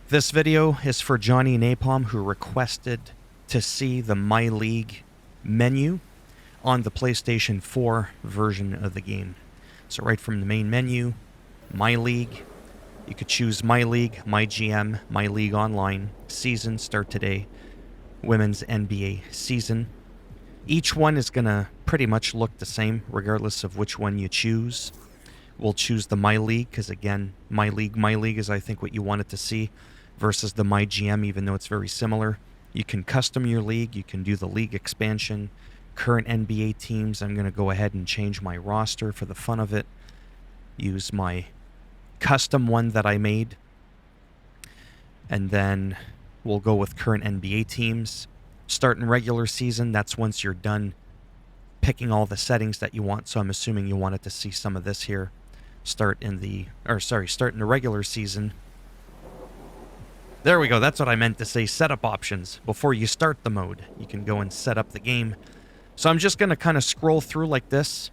This video is for Johnny Napalm, who requested to see the MyLeague menu on the PlayStation 4 version of the game. So right from the main menu, MyLeague, you could choose MyLeague, MyGM, MyLeague Online, Season, Start Today, Women's NBA Season. Each one is going to pretty much look the same, regardless of which one you choose. We'll choose the MyLeague, because again, MyLeague is I think what you wanted to see, versus the MyGM, even though it's very similar. You can custom your league, you can do the league expansion, current NBA teams. I'm going to go ahead and change my roster for the fun of it. Use my custom one that I made. And then we'll go with current NBA teams. Start in regular season, that's once you're done picking all the settings that you want. So I'm assuming you wanted to see some of this here. Start in the regular season. There we go, that's what I meant to say, setup options. Before you start the mode, you can go and set up the game. So I'm just going to kind of scroll through like this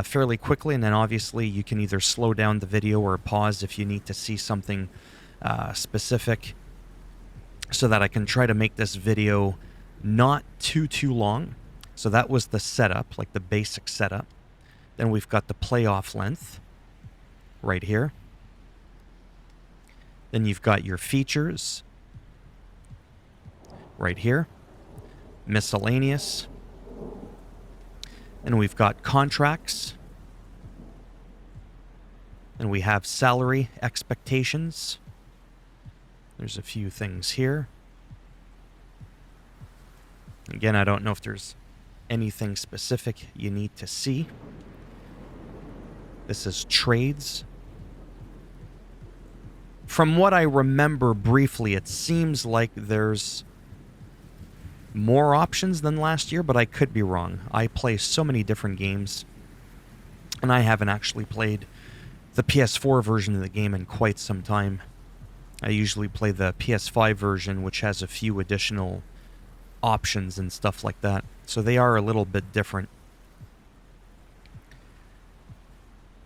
fairly quickly, and then obviously you can either slow down the video or pause if you need to see something specific, so that I can try to make this video not too long. So that was the setup, like the basic setup. Then we've got the playoff length right here. Then you've got your features right here, miscellaneous, and we've got contracts, and we have salary expectations. There's a few things here. Again, I don't know if there's anything specific you need to see. This is trades. From what I remember briefly, it seems like there's more options than last year, but I could be wrong. I play so many different games, and I haven't actually played the PS4 version of the game in quite some time. I usually play the PS5 version, which has a few additional options and stuff like that. So they are a little bit different.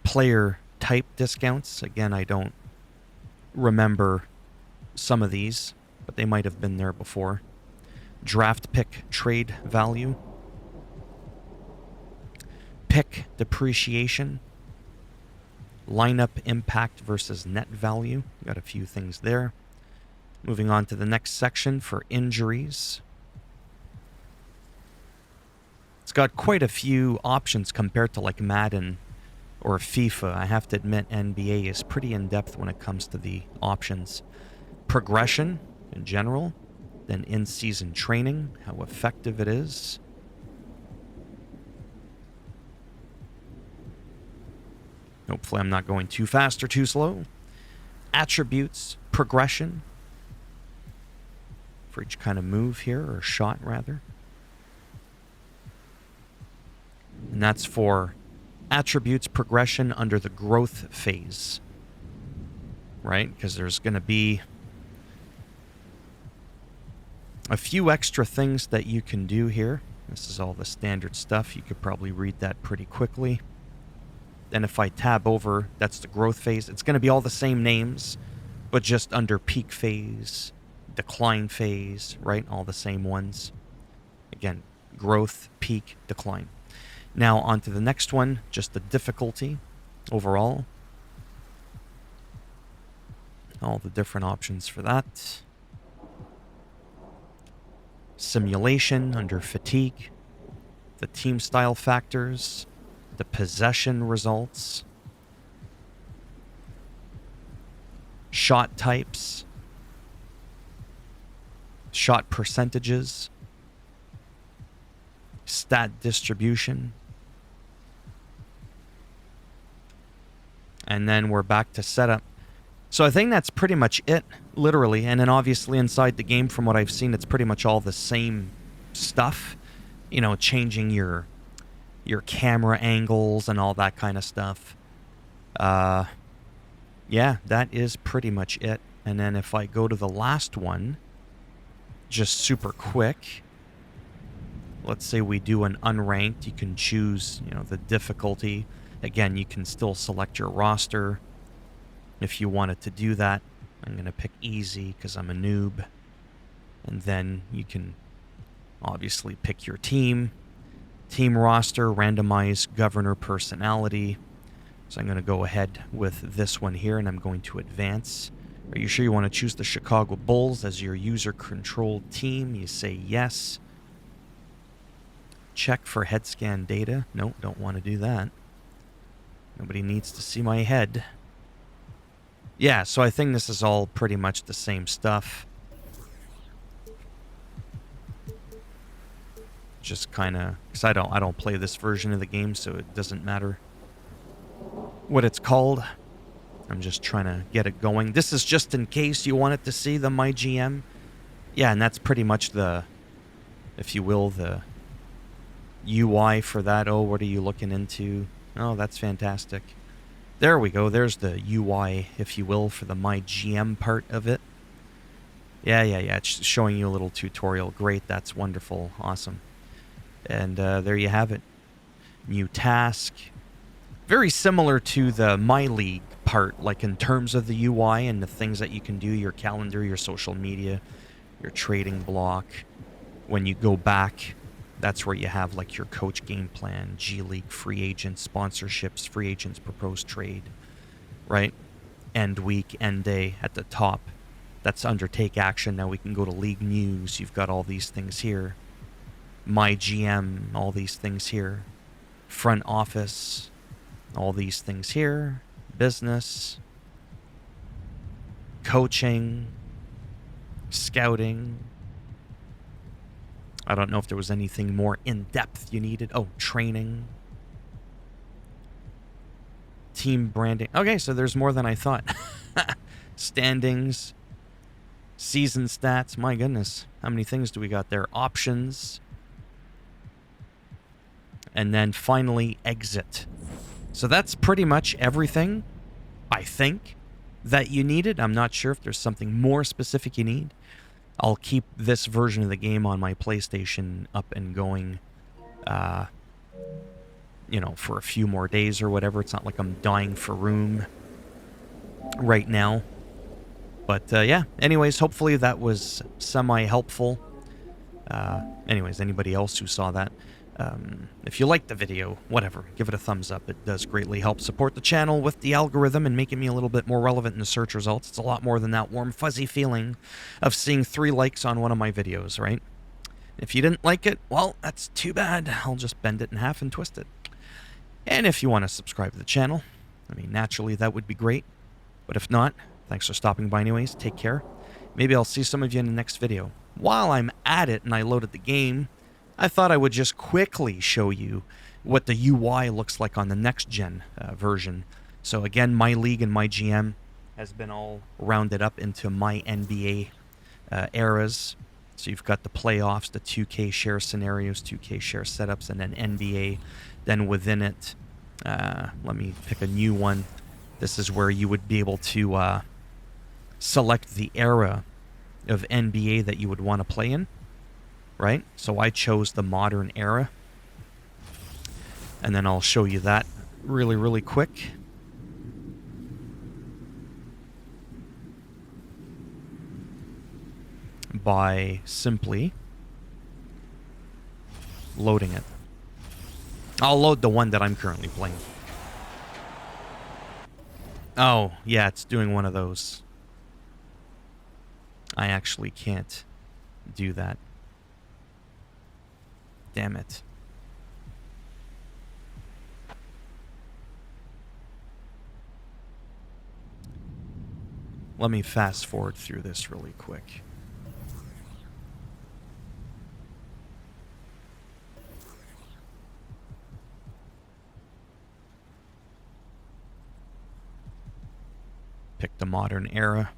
Player type discounts. Again, I don't remember some of these, but they might have been there before. Draft pick trade value. Pick depreciation. Lineup impact versus net value. Got a few things there. Moving on to the next section for injuries. It's got quite a few options compared to like Madden or FIFA. I have to admit, NBA is pretty in-depth when it comes to the options. Progression in general, then in-season training, how effective it is. Hopefully I'm not going too fast or too slow. Attributes, progression, for each kind of move here, or shot rather. And that's for attributes progression under the growth phase, right? Because there's going to be a few extra things that you can do here. This is all the standard stuff. You could probably read that pretty quickly. Then if I tab over, that's the growth phase. It's going to be all the same names, but just under peak phase, decline phase, right? All the same ones. Again, growth, peak, decline. Now on to the next one, just the difficulty overall. All the different options for that. Simulation under fatigue. The team style factors. The possession results. Shot types. Shot percentages. Stat distribution. And then we're back to setup. So I think that's pretty much it, literally. And then obviously inside the game, from what I've seen, it's pretty much all the same stuff. You know, changing your camera angles and all that kind of stuff. Yeah, that is pretty much it. And then if I go to the last one, just super quick. Let's say we do an unranked. You can choose, you know, the difficulty. Again, you can still select your roster if you wanted to do that. I'm going to pick easy because I'm a noob. And then you can obviously pick your team. Team roster, randomize governor personality. So I'm going to go ahead with this one here, and I'm going to advance. Are you sure you want to choose the Chicago Bulls as your user-controlled team? You say yes. Check for head scan data. No, don't want to do that. Nobody needs to see my head. Yeah, so I think this is all pretty much the same stuff. Just kind of, because I don't play this version of the game, so it doesn't matter what it's called. I'm just trying to get it going. This is just in case you wanted to see the MyGM. Yeah, and that's pretty much the, if you will, the UI for that. Oh, what are you looking into? Oh, that's fantastic. There we go. There's the UI, if you will, for the MyGM part of it. Yeah. It's showing you a little tutorial. Great. That's wonderful. Awesome. And there you have it. New task. Very similar to the MyLeague part, like in terms of the UI and the things that you can do, your calendar, your social media, your trading block. When you go back, that's where you have like your coach game plan, G League, free agents, sponsorships, free agents, proposed trade, right? End week, end day at the top. That's undertake action. Now we can go to league news. You've got all these things here. My GM, all these things here. Front office, all these things here. Business, coaching, scouting. I don't know if there was anything more in-depth you needed. Oh, training. Team branding. Okay, so there's more than I thought. Standings. Season stats. My goodness. How many things do we got there? Options. And then finally, exit. So that's pretty much everything, I think, that you needed. I'm not sure if there's something more specific you need. I'll keep this version of the game on my PlayStation up and going, for a few more days or whatever. It's not like I'm dying for room right now. But, yeah. Anyways, hopefully that was semi-helpful. Anyways, anybody else who saw that, if you liked the video, whatever, give it a thumbs up. It does greatly help support the channel with the algorithm and making me a little bit more relevant in the search results. It's a lot more than that warm, fuzzy feeling of seeing 3 likes on one of my videos, right? If you didn't like it, well, that's too bad. I'll just bend it in half and twist it. And if you want to subscribe to the channel, I mean, naturally, that would be great. But if not, thanks for stopping by anyways. Take care. Maybe I'll see some of you in the next video. While I'm at it and I loaded the game, I thought I would just quickly show you what the UI looks like on the next-gen version. So again, MyLeague and MyGM has been all rounded up into my NBA eras. So you've got the playoffs, the 2K share scenarios, 2K share setups, and then NBA. Then within it, let me pick a new one. This is where you would be able to select the era of NBA that you would want to play in. Right? So I chose the modern era. And then I'll show you that really, really quick. By simply loading it. I'll load the one that I'm currently playing. Oh, yeah, it's doing one of those. I actually can't do that. Damn it. Let me fast forward through this really quick. Pick the modern era.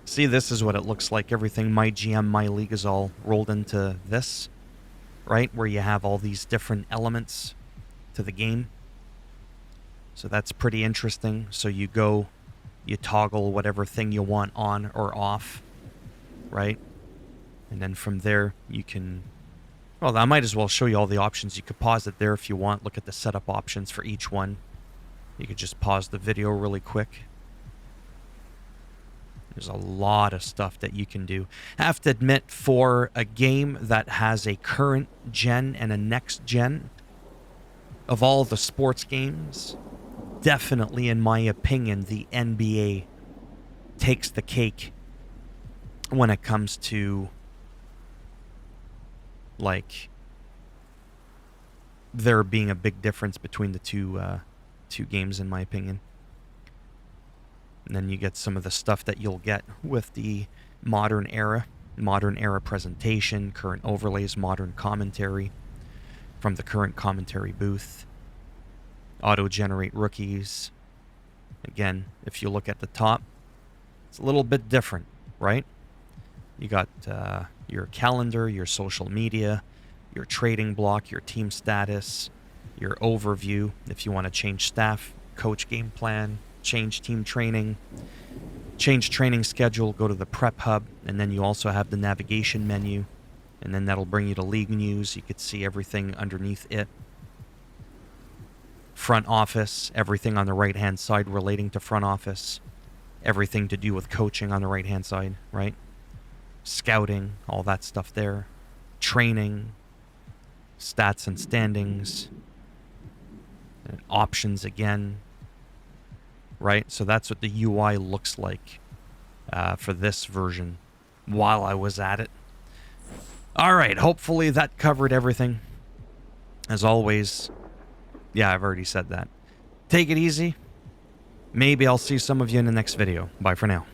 See, this is what it looks like. Everything MyGM, MyLeague is all rolled into this, right? Where you have all these different elements to the game. So that's pretty interesting. So you go, you toggle whatever thing you want on or off, right? And then from there, you can... Well, I might as well show you all the options. You could pause it there if you want. Look at the setup options for each one. You could just pause the video really quick. There's a lot of stuff that you can do. I have to admit, for a game that has a current gen and a next gen, of all the sports games, definitely, in my opinion, the NBA takes the cake when it comes to, like, there being a big difference between the two games, in my opinion. And then you get some of the stuff that you'll get with the modern era presentation, current overlays, modern commentary from the current commentary booth, auto-generate rookies. Again, if you look at the top, it's a little bit different, right? You got your calendar, your social media, your trading block, your team status, your overview, if you want to change staff, coach game plan, change team training, change training schedule, go to the prep hub, and then you also have the navigation menu, and then that'll bring you to league news. You could see everything underneath it. Front office, everything on the right-hand side relating to front office, everything to do with coaching on the right-hand side, right? Scouting, all that stuff there. Training, stats and standings, and options again. Right, so that's what the UI looks like for this version while I was at it. All right, hopefully that covered everything. As always, yeah, I've already said that. Take it easy. Maybe I'll see some of you in the next video. Bye for now.